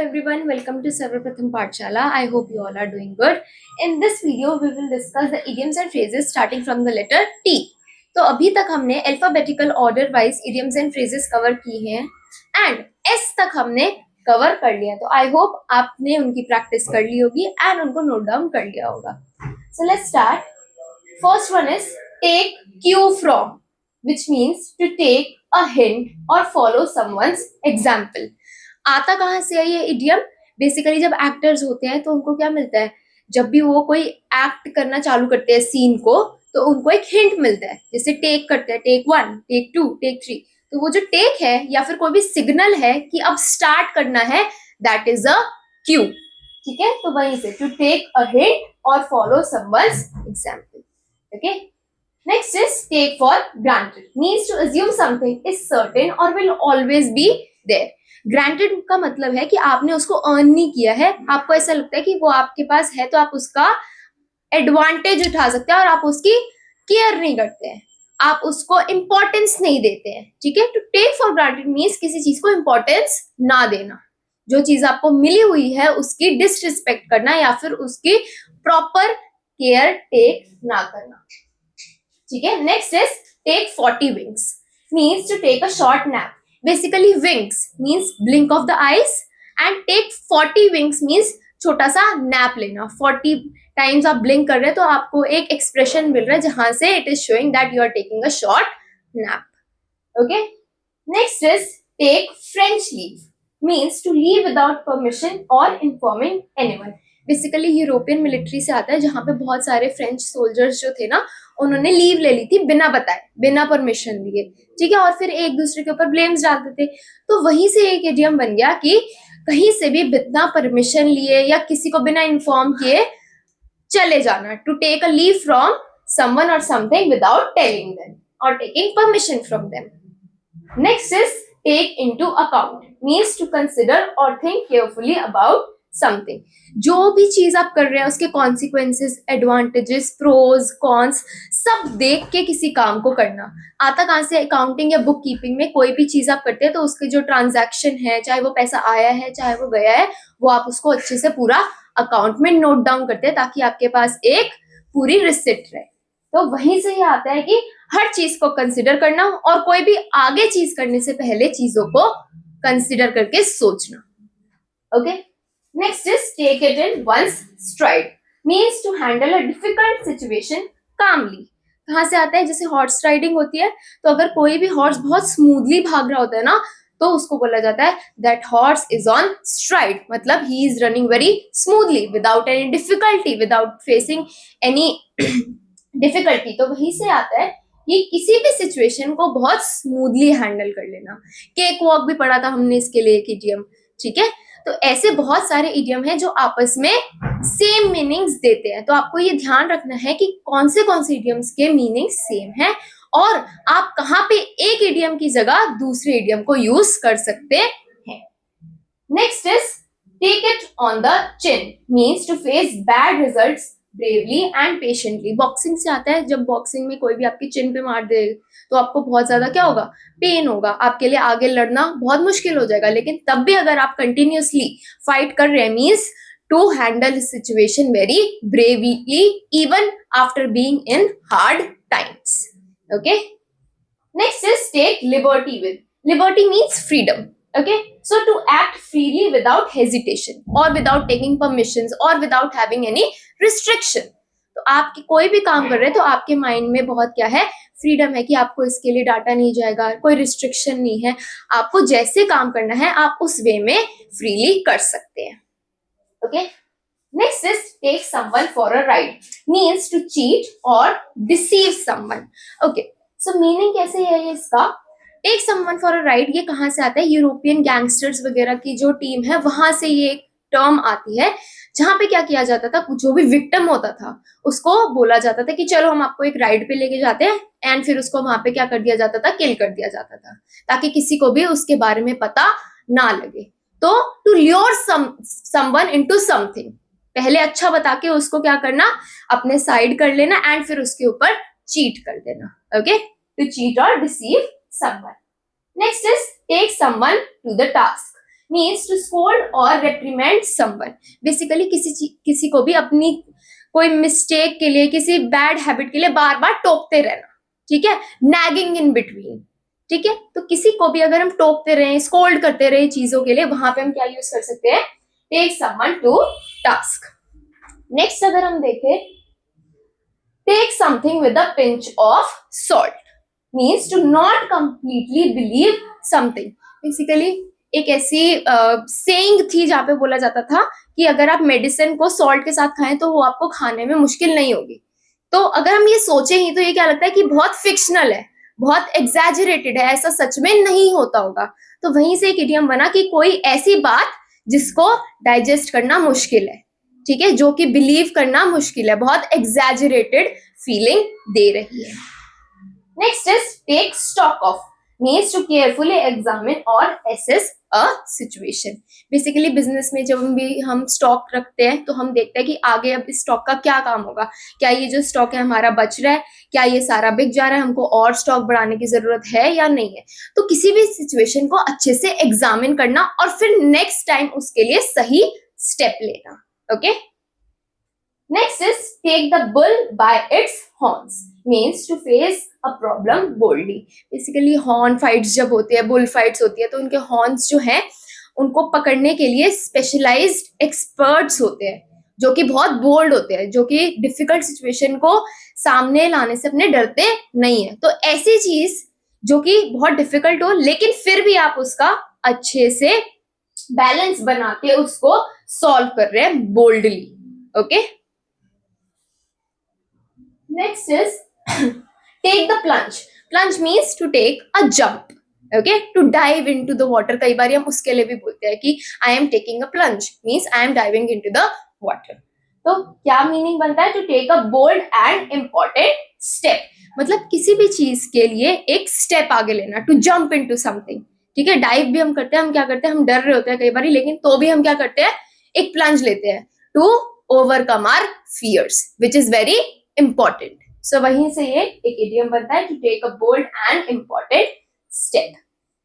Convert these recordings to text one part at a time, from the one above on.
Everyone, welcome to Sarvapratham Pathshala. I hope you all are doing good. In this video, we will discuss the idioms and phrases starting from the letter T. तो अभी तक हमने alphabetical order wise idioms and phrases cover की हैं and S तक हमने cover कर लिया. तो आई होप आपने उनकी प्रैक्टिस कर ली होगी एंड उनको नोट डाउन कर लिया होगा. So let's start. First one is take cue from, which means to take a hint or follow someone's example. आता कहाँ से है ये इडियम? बेसिकली जब एक्टर्स होते हैं तो उनको क्या मिलता है, जब भी वो कोई एक्ट करना चालू करते हैं सीन को, तो उनको एक हिंट मिलता है. जैसे टेक करते हैं, टेक 1, टेक 2, टेक 3. तो वो जो टेक है या फिर कोई भी सिग्नल है कि अब स्टार्ट करना है, दैट इज अ क्यू. ठीक है, तो वहीं से टू टेक अ हिंट और follow someone's example. Okay, next is take for granted, means to assume something is certain और will always be there. Granted का मतलब है कि आपने उसको अर्न नहीं किया है, आपको ऐसा लगता है कि वो आपके पास है तो आप उसका एडवांटेज उठा सकते हैं और आप उसकी केयर नहीं करते हैं, आप उसको इंपॉर्टेंस नहीं देते हैं. ठीक है, to take for granted means किसी चीज को इंपॉर्टेंस ना देना, जो चीज आपको मिली हुई है उसकी डिसरिस्पेक्ट करना या फिर उसकी प्रॉपर केयर टेक ना करना. ठीक है, next is take 40 winks, means to take a short nap. Basically winks means blink of the eyes and take 40 winks means छोटा सा नैप लेना. 40 टाइम्स आप ब्लिंक कर रहे हैं तो आपको एक एक्सप्रेशन मिल रहा है जहां से it is showing that you are taking a short nap. Okay, next is take French leave, means to leave without permission और informing anyone. Basically European military से आता है जहां पे बहुत सारे फ्रेंच सोल्जर्स जो थे ना, उन्होंने लीव ले ली थी बिना बताए, बिना परमिशन लिए. ठीक है, और फिर एक दूसरे के ऊपर ब्लेम्स डालते थे. तो वहीं से एक इडियम बन गया कि कहीं से भी बिना परमिशन लिए या किसी को बिना इन्फॉर्म किए चले जाना, to take a leave from someone और समथिंग विदाउट टेलिंग देम और taking permission from them. Next is take into account, means to consider और थिंक केयरफुली अबाउट समथिंग. जो भी चीज आप कर रहे हैं उसके कॉन्सिक्वेंसेस, एडवांटेजेस, प्रोज, कॉन्स सब देख के किसी काम को करना. आता कहां से? अकाउंटिंग या बुक कीपिंग में कोई भी चीज आप करते हैं तो उसके जो ट्रांजैक्शन है, चाहे वो पैसा आया है चाहे वो गया है, वो आप उसको अच्छे से पूरा अकाउंट में नोट डाउन करते हैं ताकि आपके पास एक पूरी रिसिप्ट रहे. तो वहीं से ये आता है कि हर चीज को कंसिडर करना और कोई भी आगे चीज करने से पहले चीजों को कंसिडर करके सोचना. Okay, next is take it in one's stride, means to handle a difficult situation calmly. कहाँ से आता है? जैसे हॉर्स राइडिंग होती है तो अगर कोई भी हॉर्स बहुत स्मूथली भाग रहा होता है ना, तो उसको बोला जाता है that horse is on stride, मतलब he is running very smoothly without any difficulty, without facing any difficulty. तो वहीं से आता है कि किसी भी सिचुएशन को बहुत स्मूथली हैंडल कर लेना. केक वॉक भी पढ़ा था हमने इसके लिए एक इडियम. ठीक है, तो ऐसे बहुत सारे इडियम हैं जो आपस में सेम मीनिंग्स देते हैं. तो आपको ये ध्यान रखना है कि कौन से इडियम्स के मीनिंग सेम है और आप कहाँ पे एक इडियम की जगह दूसरे इडियम को यूज कर सकते हैं. Next is take it on the chin, means to face bad results bravely and patiently. Boxing से आता है, जब बॉक्सिंग में कोई भी आपकी चिन पे मार दे तो आपको बहुत ज्यादा क्या होगा? पेन होगा, आपके लिए आगे लड़ना बहुत मुश्किल हो जाएगा. लेकिन तब भी अगर आप कंटिन्यूअसली फाइट कर रहे हैं, means to handle situation very bravely even after being in hard times. Okay, next is take liberty with. Liberty means freedom. Okay, so to act freely without hesitation or without taking permissions or without having any restriction. तो आप कोई भी काम कर रहे हैं तो आपके माइंड में बहुत क्या है? फ्रीडम है कि आपको इसके लिए डाटा नहीं जाएगा, कोई रिस्ट्रिक्शन नहीं है, आपको जैसे काम करना है आप उस वे में फ्रीली कर सकते हैं. Okay, next is take someone for a ride, means to cheat और deceive someone. Okay, so meaning कैसे है ये इसका? Take someone for a ride ये कहाँ से आता है? यूरोपियन गैंगस्टर्स वगैरह की जो टीम है वहां से ये एक टर्म आती है, जहां पे क्या किया जाता था, जो भी विक्टिम होता था उसको बोला जाता था कि चलो हम आपको एक राइड पे लेके जाते हैं, एंड फिर उसको वहां पे क्या कर दिया जाता था? किल कर दिया जाता था ताकि किसी को भी उसके बारे में पता ना लगे. तो to lure someone into something, पहले अच्छा बता के उसको क्या करना? अपने साइड कर लेना एंड फिर उसके ऊपर चीट कर देना. ओके, टू चीट और deceive someone. Next is take someone to the task, means to scold और रेप्रीमेंड समवन। बेसिकली किसी को भी अपनी कोई मिस्टेक के लिए, किसी बैड हैबिट के लिए बार बार टोकते रहना, ठीक है, नैगिंग इन बिटवीन, ठीक है। तो किसी को भी अगर हम टोकते रहे, स्कोल्ड करते रहे चीजों के लिए, वहां पे हम क्या यूज कर सकते हैं, take someone to task. Next अगर हम देखें, take something with a pinch of salt, means to not completely believe something. Basically एक ऐसी सेइंग थी जहां पे बोला जाता था कि अगर आप मेडिसिन को सॉल्ट के साथ खाएं तो वो आपको खाने में मुश्किल नहीं होगी। तो अगर हम ये सोचे ही तो ये क्या लगता है कि बहुत फिक्शनल है, बहुत एग्जैजरेटेड है, ऐसा सच में नहीं होता होगा। तो वहीं से एक इडियम बना कि कोई ऐसी बात जिसको डाइजेस्ट करना मुश्किल है, ठीक है, जो कि बिलीव करना मुश्किल है, बहुत एग्जैजरेटेड फीलिंग दे रही है। Next is take stock of, means to carefully examine और assess a situation. Basically business में जब भी हम स्टॉक रखते हैं तो हम देखते हैं कि आगे अब इस स्टॉक का क्या काम होगा, क्या ये जो स्टॉक है हमारा बच रहा है, क्या ये सारा बिक जा रहा है, हमको और स्टॉक बढ़ाने की जरूरत है या नहीं है। तो किसी भी सिचुएशन को अच्छे से एग्जामिन करना और फिर नेक्स्ट टाइम उसके लिए सही स्टेप लेना। Okay, next is take the bull by its horns, means to face a problem boldly. Basically horn fights जब होती है, बुल फाइट्स होती है, तो उनके हॉर्न्स जो है उनको पकड़ने के लिए स्पेशलाइज्ड एक्सपर्ट्स होते हैं जो कि बहुत बोल्ड होते हैं, जो कि डिफिकल्ट सिचुएशन को सामने लाने से अपने डरते नहीं है। तो ऐसी चीज जो कि बहुत डिफिकल्ट हो लेकिन फिर भी आप उसका अच्छे से बैलेंस बना के उसको सॉल्व कर रहे हैं boldly. Okay, next is take the plunge. Plunge means to take a jump, okay, to dive into the water. कई बार हम उसके लिए भी बोलते हैं कि I am taking a plunge, means I am diving into the water. तो क्या मीनिंग बनता है, to take a bold and important step, मतलब किसी भी चीज के लिए एक स्टेप आगे लेना, टू जंप इनटू समथिंग, ठीक है। डाइव भी हम करते हैं, हम क्या करते हैं, हम डर रहे होते हैं कई बार, लेकिन तो भी हम क्या करते हैं, एक प्लंज लेते हैं to overcome our fears, which is very important. So वहीं से ये एक इडियम बनता है, to take a bold and important step.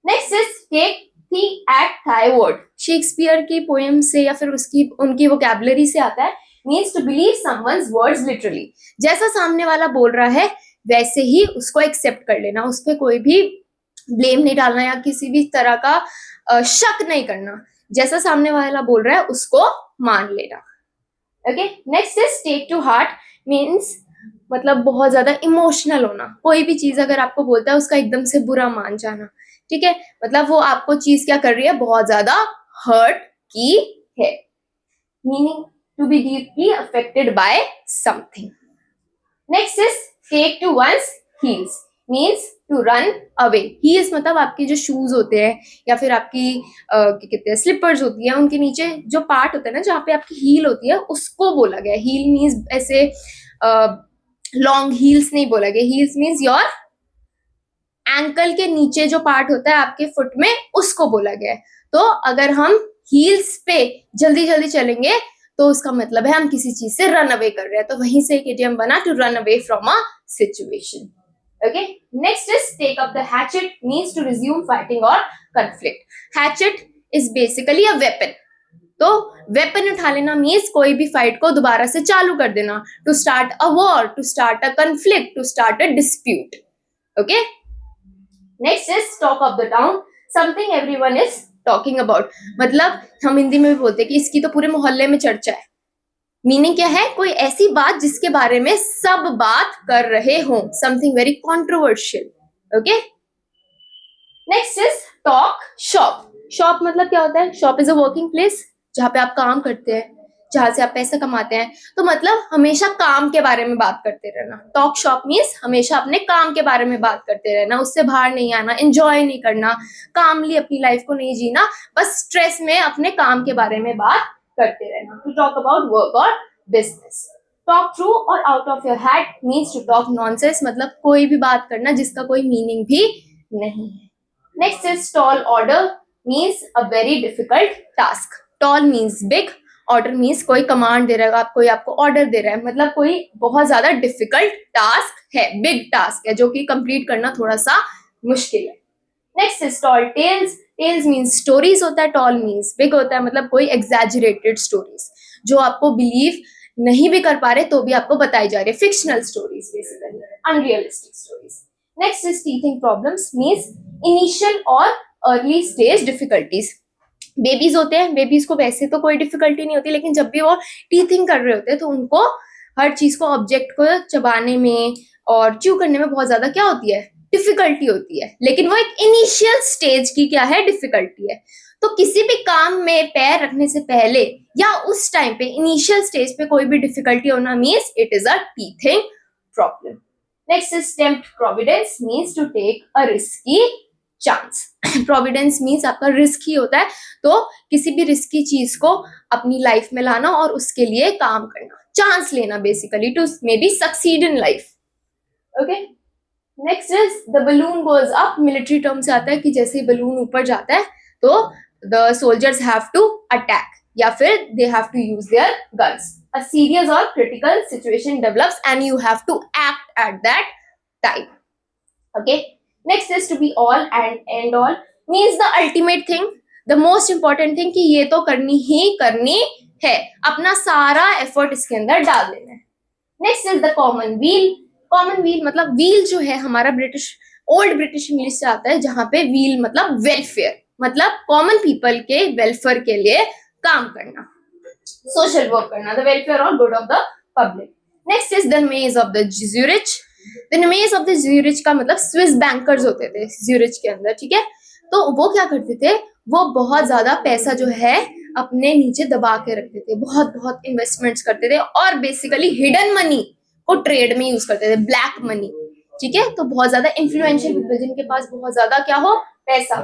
Next is take thee at thy word. Shakespeare की पोएम से या फिर उनकी वोकैबुलरी से आता है, means to believe someone's words literally. जैसा सामने वाला बोल रहा है वैसे ही उसको एक्सेप्ट कर लेना, उस पर कोई भी ब्लेम नहीं डालना या किसी भी तरह का शक नहीं करना। जैसा सामने वाला बोल रहा है उसको मान लेना। Okay, next is take to heart, means मतलब बहुत ज्यादा इमोशनल होना। कोई भी चीज अगर आपको बोलता है उसका एकदम से बुरा मान जाना, ठीक है, मतलब वो आपको चीज क्या कर रही है, बहुत ज्यादा हर्ट की है। Meaning to be deeply affected by something. Next is take to one's heels, means to run away. Heels मतलब आपके जो शूज होते हैं या फिर आपकी क्या कहते हैं स्लीपर्स होती है, उनके नीचे जो पार्ट होता है ना जहाँ पे आपकी हील होती है उसको बोला गया। हील मीन्स ऐसे लॉन्ग हील्स नहीं बोला गया, हील्स मीन्स योर एंकल के नीचे जो पार्ट होता है आपके फुट में उसको बोला गया है। तो अगर हम हील्स पे जल्दी जल्दी चलेंगे तो उसका मतलब है हम किसी चीज से रन अवे कर रहे हैं। तो वहीं से एक इडियम बना, to run away from a situation. Okay, next is take up the hatchet, means to resume fighting और conflict. Hatchet is basically a weapon. तो वेपन उठा लेना मीन्स कोई भी फाइट को दोबारा से चालू कर देना, to start a war, to start a conflict, to start a dispute. Okay, next is talk of the town, something everyone is talking about. मतलब हम हिंदी में भी बोलते हैं कि इसकी तो पूरे मोहल्ले में चर्चा है। मीनिंग क्या है, कोई ऐसी बात जिसके बारे में सब बात कर रहे हो, something very controversial. Okay, next is talk shop. Shop मतलब क्या होता है, shop is a working place जहाँ पे आप काम करते हैं, जहाँ से आप पैसा कमाते हैं। तो मतलब हमेशा काम के बारे में बात करते रहना। टॉक शॉप मीन्स हमेशा अपने काम के बारे में बात करते रहना, उससे बाहर नहीं आना, एंजॉय नहीं करना, कामली अपनी लाइफ को नहीं जीना, बस स्ट्रेस में अपने काम के बारे में बात करते रहना। टू टॉक अबाउट वर्क और बिजनेस। टॉक ट्रू और out of your head means to talk nonsense, मतलब कोई भी बात करना जिसका कोई मीनिंग भी नहीं है। Next is tall order, means a very difficult task. Toll means big, order means कोई कमांड दे रहा है, कोई आपको ऑर्डर दे रहा है, मतलब कोई बहुत ज्यादा डिफिकल्ट टास्क है, बिग टास्क है जो कि कंप्लीट करना थोड़ा सा मुश्किल है। Next is tall tales, tales means stories होता है, टॉल मीन्स बिग होता है, मतलब कोई एग्जैजरेटेड स्टोरीज जो आपको बिलीव नहीं भी कर पा रहे तो भी आपको बताई जा रही है, fictional stories basically, unrealistic stories. Next is teething problems means initial और अर्ली स्टेज डिफिकल्टीज. बेबीज होते हैं, बेबीज को वैसे तो कोई डिफिकल्टी नहीं होती, लेकिन जब भी वो टीथिंग कर रहे होते हैं तो उनको हर चीज को, ऑब्जेक्ट को चबाने में और च्यू करने में बहुत ज्यादा क्या होती है, डिफिकल्टी होती है. लेकिन वो एक इनिशियल स्टेज की क्या है, डिफिकल्टी है. तो किसी भी काम में पैर रखने से पहले या उस टाइम पे इनिशियल स्टेज पे कोई भी डिफिकल्टी होना means it is a teething problem. Next is tempt providence means to take a risky chance. Providence means आपका रिस्क ही होता है, तो किसी भी रिस्की चीज को अपनी लाइफ में लाना और उसके लिए काम करना, चांस लेना basically to may be succeed in life. Okay, next is the balloon goes up. Military term से आता है कि जैसे बलून ऊपर जाता है तो the soldiers have to attack या फिर they have to use their guns. A serious or critical situation develops and you have to act at that time. Okay. Next is to be all and end all means the ultimate thing, the most important thing कि ये तो करनी ही करनी है, अपना सारा effort इसके अंदर डाल देना है. Next is the common wheel. Common wheel मतलब व्हील जो है हमारा ब्रिटिश, ओल्ड ब्रिटिश इंग्लिश से आता है, जहां पे व्हील मतलब वेलफेयर, मतलब कॉमन पीपल के वेलफेयर के लिए काम करना, सोशल वर्क करना, द वेलफेयर और good of the public. Next is the मेज ऑफ द ज्यूरिच. द मेज ऑफ द ज्यूरिच का मतलब स्विस बैंकर्स होते थे ज्यूरिच के अंदर, ठीक है. तो वो क्या करते थे, वो बहुत ज्यादा पैसा जो है अपने नीचे दबा के रखते थे, बहुत बहुत इन्वेस्टमेंट्स करते थे और बेसिकली हिडन मनी को ट्रेड में यूज करते थे, ब्लैक मनी, ठीक है. तो बहुत ज्यादा इन्फ्लुएंशियल पीपल जिनके पास बहुत ज्यादा क्या हो, पैसा,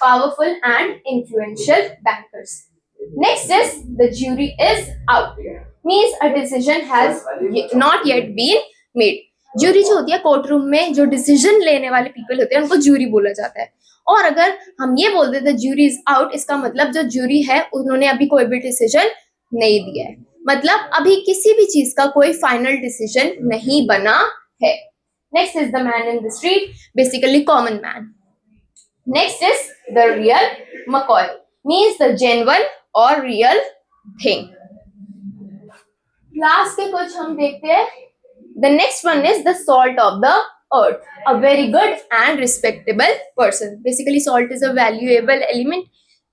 powerful and influential bankers. Next is the jury is out means a decision has not yet been made. Jury जो होती है कोर्ट रूम में जो डिसीजन लेने वाले पीपल होते हैं उनको ज्यूरी बोला जाता है. और अगर हम ये बोल देते ज्यूरी इज आउट, इसका मतलब जो ज्यूरी है उन्होंने अभी कोई भी डिसीजन नहीं दिया है, मतलब अभी किसी भी चीज का कोई फाइनल डिसीजन नहीं बना है. Next is the man in the street, basically common man. Next is the real मकॉय means the genuine और रियल थिंग. लास्ट के कुछ हम देखते हैं. The next one is the salt of the earth, a very good and respectable person. Basically salt is a valuable element,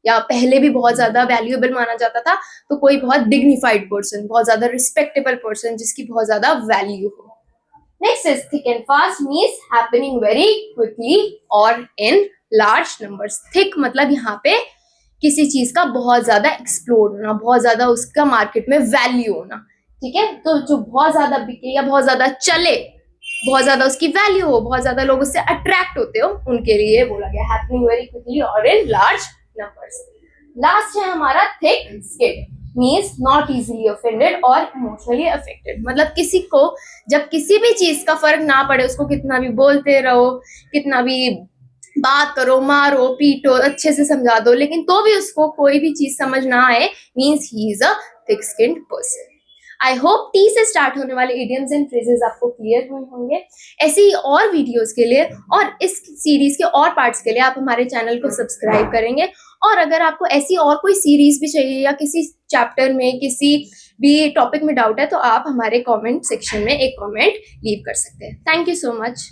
या पहले भी बहुत ज्यादा वैल्यूएबल माना जाता था, तो कोई बहुत डिग्निफाइड पर्सन, बहुत ज्यादा रिस्पेक्टेबल पर्सन जिसकी बहुत ज्यादा वैल्यू हो. Next is thick and fast means happening very quickly और इन लार्ज नंबर्स. थिक मतलब यहाँ पे किसी चीज का बहुत ज्यादा एक्सप्लोर होना, बहुत ज्यादा उसका मार्केट में वैल्यू होना, ठीक है. तो जो बहुत ज्यादा बिके या बहुत ज्यादा चले, बहुत ज्यादा उसकी वैल्यू हो, बहुत ज्यादा लोग उससे अट्रैक्ट होते हो, उनके लिए बोला गया हैपनिंग वेरी क्विकली और इन लार्ज नंबर्स. लास्ट है हमारा thick skin means not easily offended और इमोशनली अफेक्टेड. मतलब किसी को जब किसी भी चीज का फर्क ना पड़े, उसको कितना भी बोलते रहो, कितना भी बात करो, मारो, पीटो, अच्छे से समझा दो, लेकिन तो भी उसको कोई भी चीज समझ ना आए means he is a thick skinned person. I hope T से स्टार्ट होने वाले इडियम्स एंड फ्रेजेस आपको क्लियर हुए होंगे. ऐसे ही और वीडियोस के लिए और इस सीरीज के और पार्ट्स के लिए आप हमारे चैनल को सब्सक्राइब करेंगे. और अगर आपको ऐसी और कोई सीरीज भी चाहिए या किसी चैप्टर में किसी भी टॉपिक में डाउट है तो आप हमारे कमेंट सेक्शन में एक कमेंट लीव कर सकते हैं. Thank you so much.